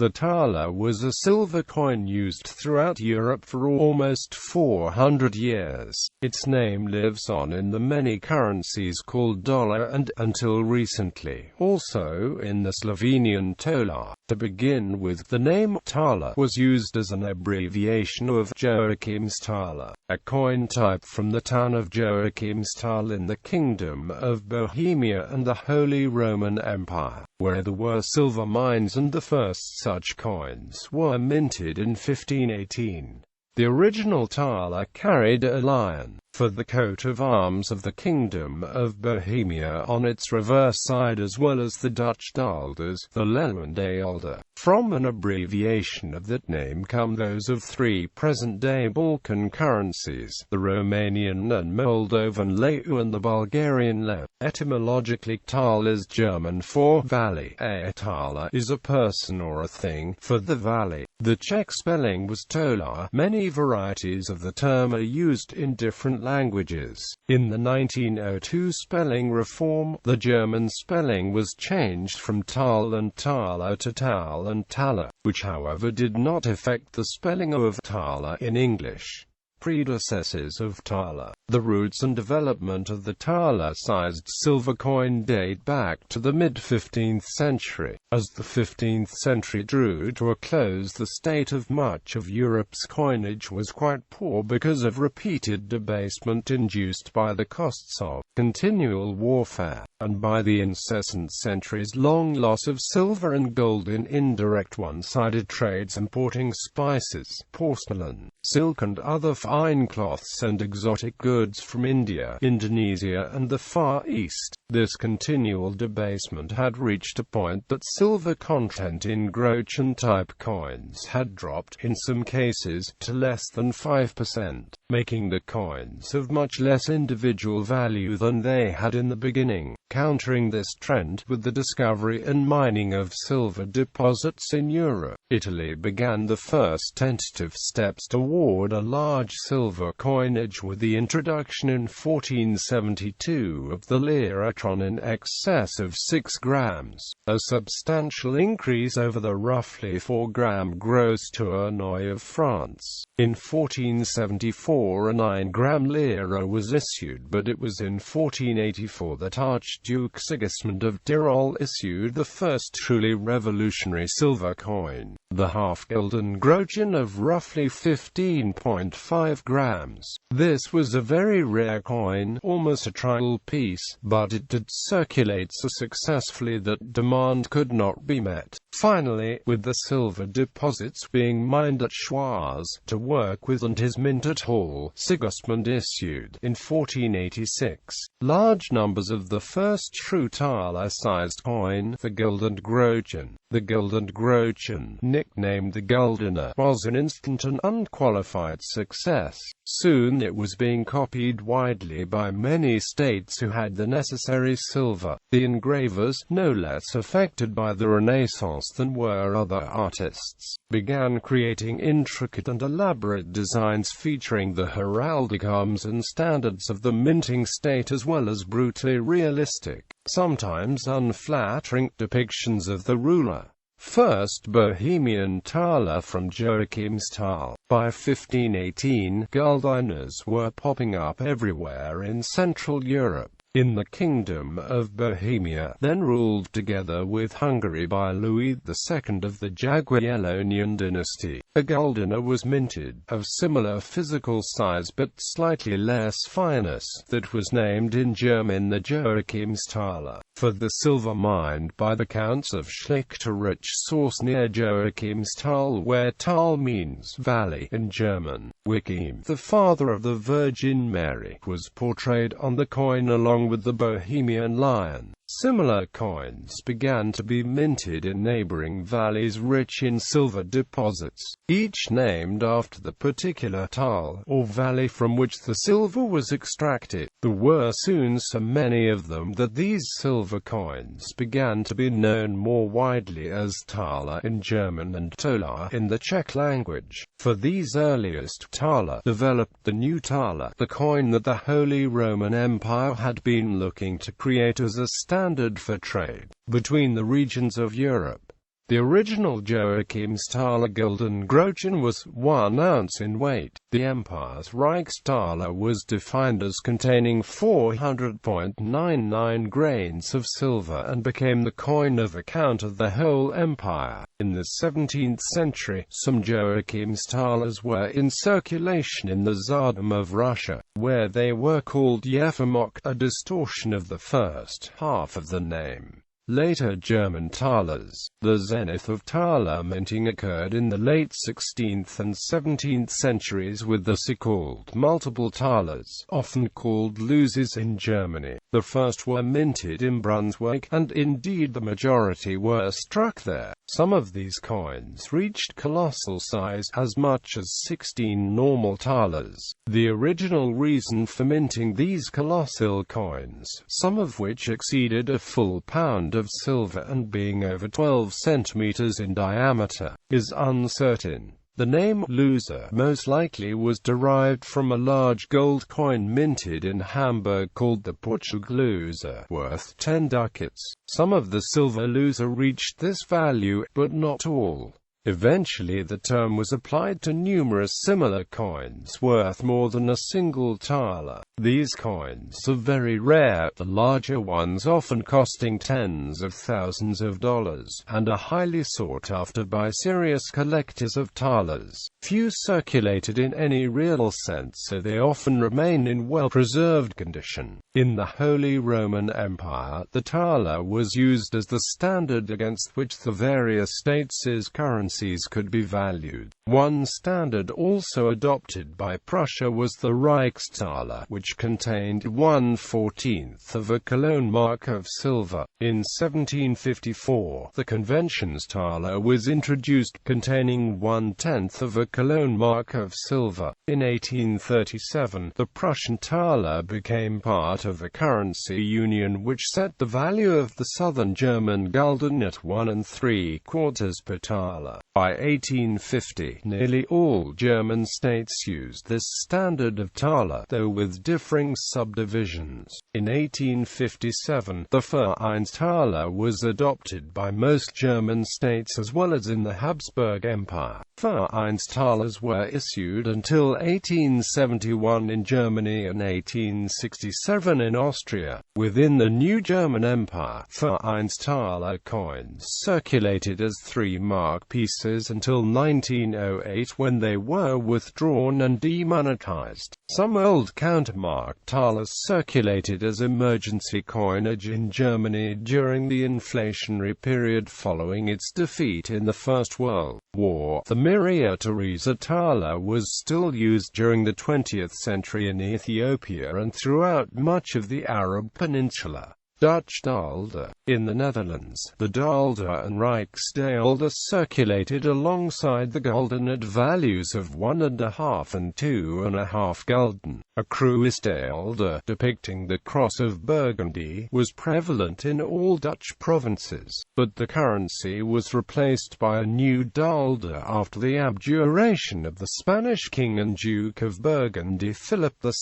The thaler was a silver coin used throughout Europe for almost 400 years. Its name lives on in the many currencies called dollar and, until recently, also in the Slovenian tolar. To begin with, the name Thaler was used as an abbreviation of Joachimsthaler, a coin type from the town of Joachimsthal in the Kingdom of Bohemia and the Holy Roman Empire, where there were silver mines, and the first such coins were minted in 1518. The original thaler carried a lion for the coat of arms of the Kingdom of Bohemia on its reverse side, as well as the Dutch daalders, the leeuwendaalder. From an abbreviation of that name come those of three present-day Balkan currencies, the Romanian and Moldovan leu and the Bulgarian leu. Etymologically, Tal is German for valley. A thaler is a person or a thing for the valley. The Czech spelling was tolar. Many varieties of the term are used in different languages. In the 1902 spelling reform, the German spelling was changed from Tal and Thaler to Tal and Thaler, which however did not affect the spelling of thaler in English. Predecessors of thaler. The roots and development of the thaler-sized silver coin date back to the mid-15th century. As the 15th century drew to a close, the state of much of Europe's coinage was quite poor because of repeated debasement induced by the costs of continual warfare, and by the incessant centuries-long loss of silver and gold in indirect one-sided trades importing spices, porcelain, silk and other fine cloths and exotic goods from India, Indonesia and the Far East. This continual debasement had reached a point that silver content in groschen-type coins had dropped, in some cases, to less than 5%, making the coins of much less individual value than they had in the beginning. Countering this trend with the discovery and mining of silver deposits in Europe, Italy began the first tentative steps toward a large silver coinage with the introduction in 1472 of the lirotron in excess of 6 grams, a substantial increase over the roughly 4-gram gross tournoi of France. In 1474 a 9-gram lira was issued, but it was in 1484 that Archduke Sigismund of Tyrol issued the first truly revolutionary silver coin, the half-gulden groschen of roughly 15.5 grams. This was a very rare coin, almost a trial piece, but it did circulate so successfully that demand could not be met. Finally, with the silver deposits being mined at Schwarz to work with and his mint at Hall, Sigismund issued, in 1486, large numbers of the first true thaler-sized coin, the gulden groschen. The gulden groschen, nicknamed the Guldener, was an instant and unqualified success. Soon it was being copied widely by many states who had the necessary silver. The engravers, no less affected by the Renaissance than were other artists, began creating intricate and elaborate designs featuring the heraldic arms and standards of the minting state, as well as brutally realistic, sometimes unflattering depictions of the ruler. First Bohemian thaler from Joachimsthal. By 1518, guldiners were popping up everywhere in Central Europe. In the Kingdom of Bohemia, then ruled together with Hungary by Louis II of the Jagiellonian dynasty, a guldener was minted, of similar physical size but slightly less fineness, that was named in German the Joachimsthaler, for the silver mined by the Counts of Schlicht, a rich source near Joachimsthal, where Tal means valley in German. Joachim, the father of the Virgin Mary, was portrayed on the coin along with the Bohemian lion. Similar coins began to be minted in neighboring valleys rich in silver deposits, each named after the particular tal, or valley from which the silver was extracted. There were soon so many of them that these silver coins began to be known more widely as thaler in German and tolar in the Czech language. For these earliest thaler developed the new thaler, the coin that the Holy Roman Empire had been looking to create as a standard for trade between the regions of Europe. The original Joachimsthaler golden groschen was 1 ounce in weight. The empire's Reichsthaler was defined as containing 400.99 grains of silver and became the coin of account of the whole empire. In the 17th century, some Joachimsthalers were in circulation in the Tsardom of Russia, where they were called Yefimok, a distortion of the first half of the name. Later German thalers. The zenith of thaler minting occurred in the late 16th and 17th centuries with the so-called multiple thalers, often called luzes in Germany. The first were minted in Brunswick, and indeed the majority were struck there. Some of these coins reached colossal size, as much as 16 normal thalers. The original reason for minting these colossal coins, some of which exceeded a full pound of silver and being over 12 centimeters in diameter, is uncertain. The name loser most likely was derived from a large gold coin minted in Hamburg called the Portugalloser, worth 10 ducats. Some of the silver loser reached this value, but not all. Eventually the term was applied to numerous similar coins worth more than a single thaler. These coins are very rare, the larger ones often costing tens of thousands of dollars, and are highly sought after by serious collectors of thalers. Few circulated in any real sense, so they often remain in well-preserved condition. In the Holy Roman Empire, the thaler was used as the standard against which the various states' currencies could be valued. One standard also adopted by Prussia was the Reichsthaler, which contained 1/14 of a Cologne mark of silver. In 1754, the Conventionsthaler was introduced, containing 1/10 of a Cologne mark of silver. In 1837, the Prussian thaler became part of a currency union which set the value of the southern German gulden at 1 3/4 per thaler. By 1850, nearly all German states used this standard of thaler, though with differing subdivisions. In 1857, the Vereinsthaler was adopted by most German states as well as in the Habsburg Empire. Vereinsthalers were issued until 1871 in Germany and 1867 in Austria. Within the new German Empire, Vereinsthaler coins circulated as 3-mark pieces until 1908, when they were withdrawn and demonetized. Some old countermark thalers circulated as emergency coinage in Germany during the inflationary period following its defeat in the First World War. The Maria Theresa thaler was still used during the 20th century in Ethiopia and throughout much of the Arab Peninsula. Dutch daalders. In the Netherlands, the daalders and Rijksdaalders circulated alongside the gulden at values of 1.5 and 2.5 gulden. A kruisdaalders, depicting the Cross of Burgundy, was prevalent in all Dutch provinces, but the currency was replaced by a new daalders after the abjuration of the Spanish king and Duke of Burgundy Philip II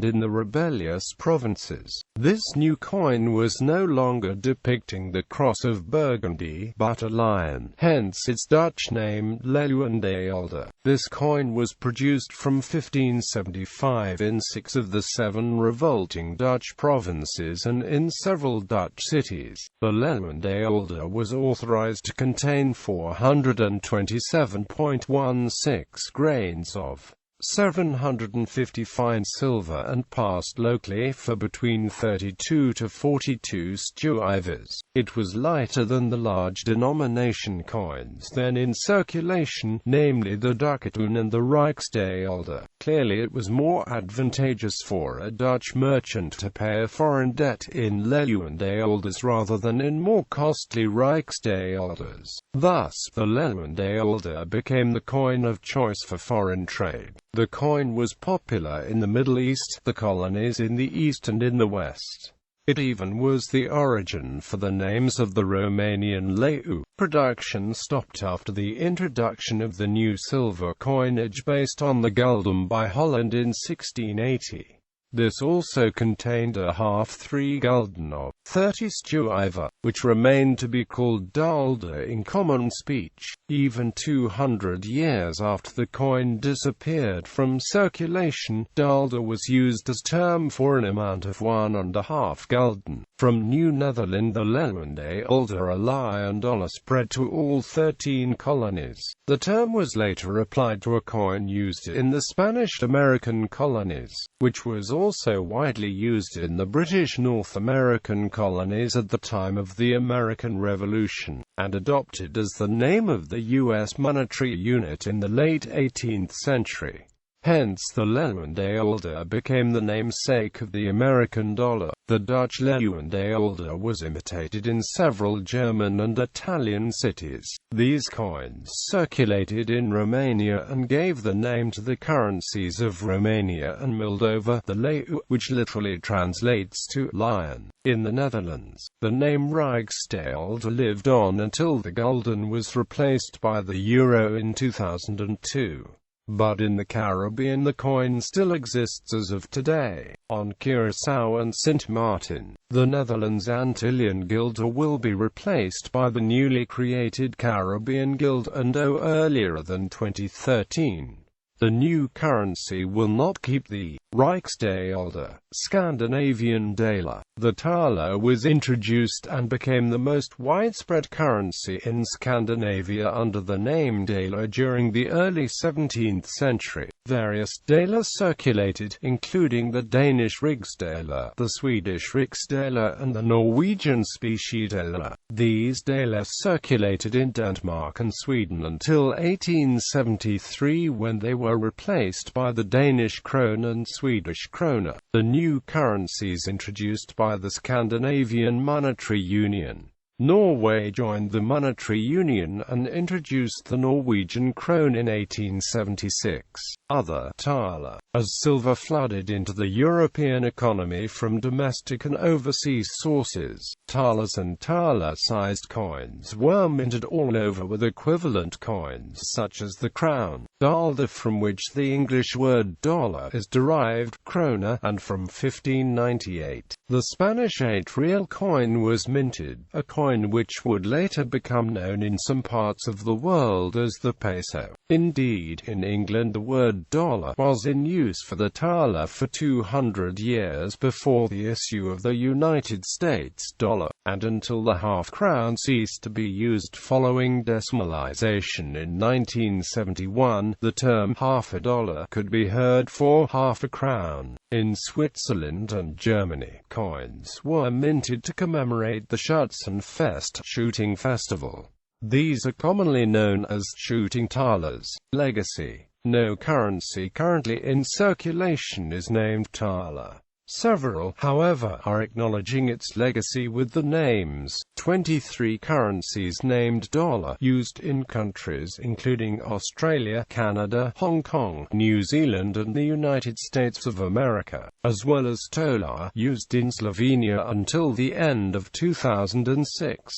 in the rebellious provinces. This new coin was no longer depicting the Cross of Burgundy, but a lion, hence its Dutch name, leeuwendaalder. This coin was produced from 1575 in 6 of the 7 revolting Dutch provinces and in several Dutch cities. The leeuwendaalder was authorized to contain 427.16 grains of 750 fine silver and passed locally for between 32 to 42 stuivers. It was lighter than the large denomination coins then in circulation, namely the ducatoon and the Rijksdaalders. Clearly it was more advantageous for a Dutch merchant to pay a foreign debt in leeuwendaalders rather than in more costly Rijksdaalders. Thus, the leeuwendaalder became the coin of choice for foreign trade. The coin was popular in the Middle East, the colonies in the East and in the West. It even was the origin for the names of the Romanian leu. Production stopped after the introduction of the new silver coinage based on the gulden by Holland in 1680. This also contained a half-3 gulden of 30 stuiver, which remained to be called daalders in common speech, even 200 years after the coin disappeared from circulation. Daalders was used as term for an amount of 1½ gulden. From New Netherland, the leeuwendaalder, a lion dollar, spread to all 13 colonies. The term was later applied to a coin used in the Spanish-American colonies, which was also widely used in the British North American colonies at the time of the American Revolution, and adopted as the name of the U.S. monetary unit in the late 18th century. Hence the leeuwendaalder became the namesake of the American dollar. The Dutch leeuwendaalder was imitated in several German and Italian cities. These coins circulated in Romania and gave the name to the currencies of Romania and Moldova, the leeuw, which literally translates to lion. In the Netherlands, the name Rijksdaalder lived on until the gulden was replaced by the euro in 2002. But in the Caribbean the coin still exists as of today. On Curaçao and Sint Maarten, the Netherlands Antillean guilder will be replaced by the newly created Caribbean guild, and earlier than 2013. The new currency will not keep the Rijksdaalder, Scandinavian daler. The thaler was introduced and became the most widespread currency in Scandinavia under the name daler during the early 17th century. Various dalers circulated, including the Danish rigsdaler, the Swedish riksdaler, and the Norwegian speciedaler. These dalers circulated in Denmark and Sweden until 1873, when they were replaced by the Danish krone and Swedish krona, the new currencies introduced by the Scandinavian Monetary Union. Norway joined the monetary union and introduced the Norwegian krone in 1876. Other thaler. As silver flooded into the European economy from domestic and overseas sources, thalers and thaler-sized coins were minted all over, with equivalent coins such as the crown, daalder, from which the English word dollar is derived, krona, and from 1598, the Spanish 8-real coin was minted, a coin which would later become known in some parts of the world as the peso. Indeed, in England the word dollar was in use for the thaler for 200 years before the issue of the United States dollar, and until the half-crown ceased to be used following decimalization in 1971. The term half a dollar could be heard for half a crown. In Switzerland and Germany, coins were minted to commemorate the Schützenfest shooting festival. These are commonly known as shooting thalers. Legacy. No currency currently in circulation is named thaler. Several, however, are acknowledging its legacy with the names 23 currencies named dollar, used in countries including Australia, Canada, Hong Kong, New Zealand and the United States of America, as well as tolar, used in Slovenia until the end of 2006.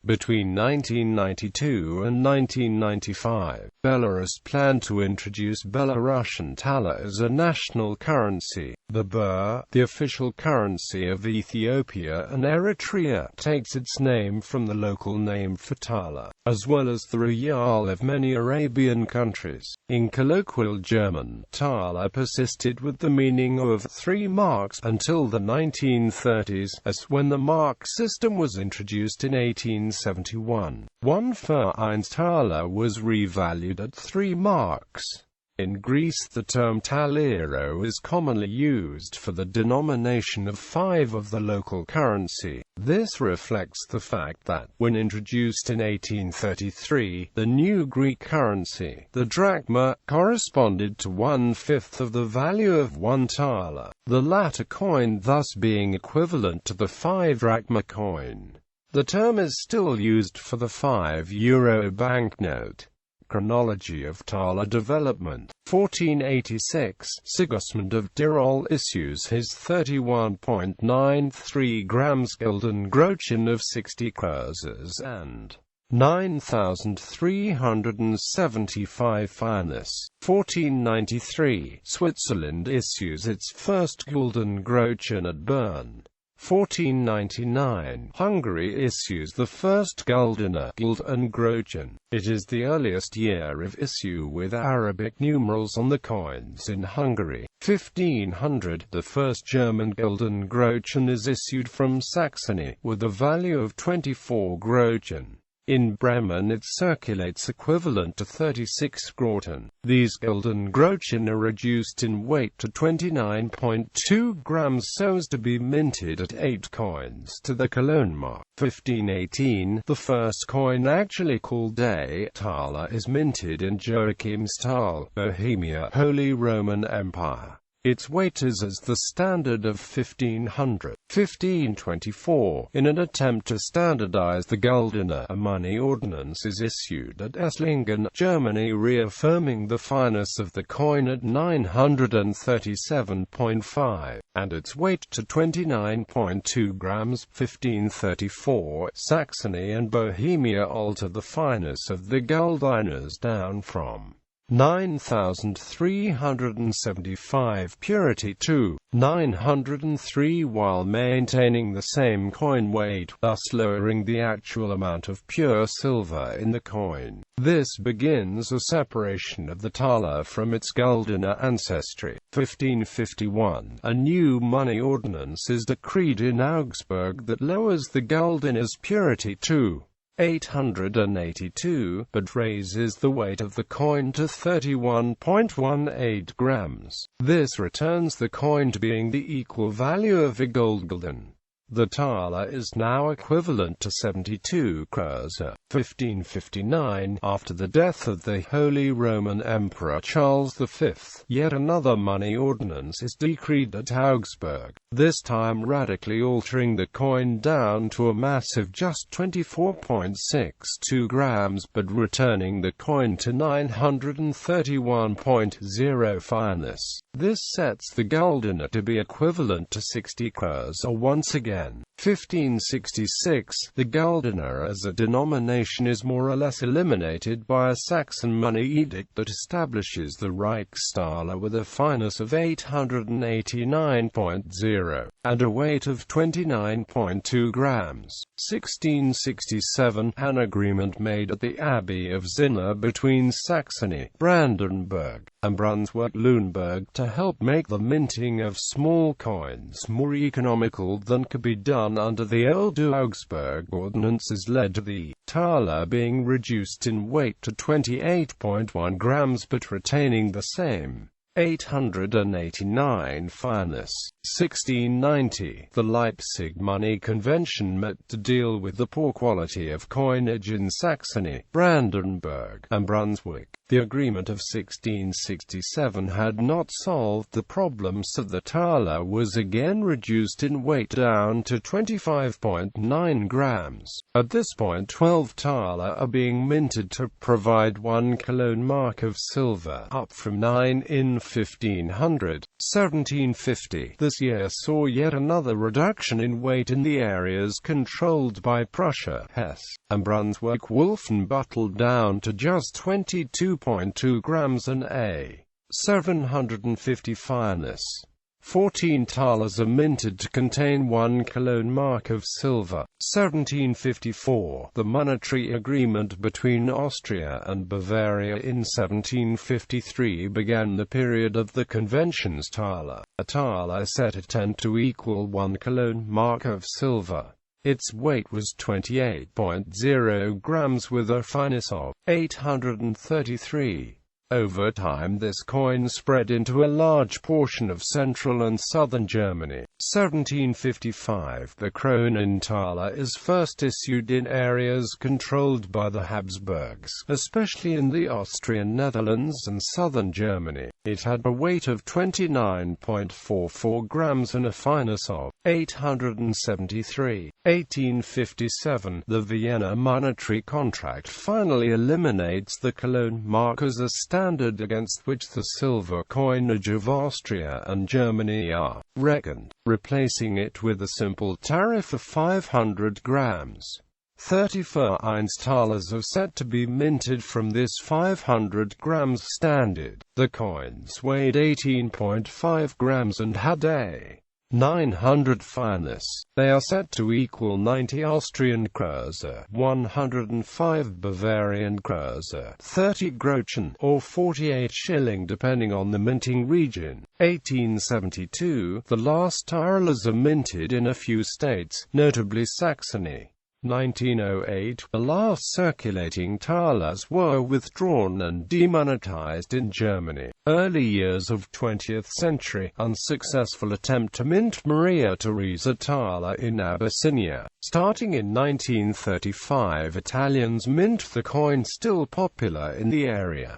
Between 1992 and 1995, Belarus planned to introduce Belarusian thaler as a national currency. The birr, the official currency of Ethiopia and Eritrea, takes its name from the local name for thaler, as well as the rial of many Arabian countries. In colloquial German, thaler persisted with the meaning of 3 marks until the 1930s, as when the mark system was introduced in 1871. 1 Vereins thaler was revalued at 3 marks. In Greece the term talero is commonly used for the denomination of 5 of the local currency. This reflects the fact that, when introduced in 1833, the new Greek currency, the drachma, corresponded to 1/5 of the value of 1 thaler, the latter coin thus being equivalent to the 5 drachma coin. The term is still used for the €5 banknote. Chronology of thaler development. 1486, Sigismund of Tyrol issues his 31.93 grams gulden groschen of 60 kreuses, and 9,375 finus. 1493, Switzerland issues its first gulden groschen at Bern. 1499, Hungary issues the first guldener gulden groschen. It is the earliest year of issue with Arabic numerals on the coins in Hungary. 1500, the first German gulden groschen is issued from Saxony, with a value of 24 groschen. In Bremen it circulates equivalent to 36 groschen. These gulden groschen are reduced in weight to 29.2 grams so as to be minted at 8 coins to the Cologne mark. 1518, the first coin actually called a thaler is minted in Joachimsthal, Bohemia, Holy Roman Empire. Its weight is as the standard of 1500. 1524, in an attempt to standardize the guldener, a money ordinance is issued at Esslingen, Germany, reaffirming the fineness of the coin at 937.5, and its weight to 29.2 grams. 1534, Saxony and Bohemia alter the fineness of the guldiners down from 9,375 purity to 903 while maintaining the same coin weight, thus lowering the actual amount of pure silver in the coin. This begins a separation of the thaler from its guldener ancestry. 1551, a new money ordinance is decreed in Augsburg that lowers the guldener's purity to 882, but raises the weight of the coin to 31.18 grams. This returns the coin to being the equal value of a gulden. The thaler is now equivalent to 72 kurse. 1559, after the death of the Holy Roman Emperor Charles V, yet another money ordinance is decreed at Augsburg, this time radically altering the coin down to a mass of just 24.62 grams, but returning the coin to 931.0 fineness. This sets the guldener to be equivalent to 60 kurse once again. 1566, the guldener as a denomination is more or less eliminated by a Saxon money edict that establishes the Reichsthaler with a fineness of 889.0, and a weight of 29.2 grams. 1667, an agreement made at the Abbey of Zinna between Saxony, Brandenburg, and Brunswick-Luneburg to help make the minting of small coins more economical than could be done under the old Augsburg ordinances, led to the thaler being reduced in weight to 28.1 grams but retaining the same 889 fineness. 1690, the Leipzig Money Convention met to deal with the poor quality of coinage in Saxony, Brandenburg, and Brunswick. The agreement of 1667 had not solved the problem, so the thaler was again reduced in weight down to 25.9 grams. At this point 12 thaler are being minted to provide 1 Cologne mark of silver, up from 9 in 1500. 1750, this year saw yet another reduction in weight in the areas controlled by Prussia, Hesse, and Brunswick-Wolfenbüttel down to just 22.2 grams and a 750 fineness. 14 thalers are minted to contain 1 Cologne mark of silver. 1754, the monetary agreement between Austria and Bavaria in 1753 began the period of the convention's thaler. A thaler set at 10 to equal 1 Cologne mark of silver. Its weight was 28.0 grams with a fineness of 833. Over time this coin spread into a large portion of central and southern Germany. 1755, the Kronenthaler is first issued in areas controlled by the Habsburgs, especially in the Austrian Netherlands and southern Germany. It had a weight of 29.44 grams and a fineness of 873. 1857, the Vienna monetary contract finally eliminates the Cologne mark as a standard against which the silver coinage of Austria and Germany are reckoned, replacing it with a simple tariff of 500 grams. 34 thalers are set to be minted from this 500 grams standard. The coins weighed 18.5 grams and had a 900 fineness. They are set to equal 90 Austrian Kreuzer, 105 Bavarian Kreuzer, 30 Groschen, or 48 shilling depending on the minting region. 1872, the last thalers are minted in a few states, notably Saxony. 1908, the last circulating thalers were withdrawn and demonetized in Germany. Early years of 20th century, unsuccessful attempt to mint Maria Theresa thaler in Abyssinia. Starting in 1935, Italians mint the coin, still popular in the area.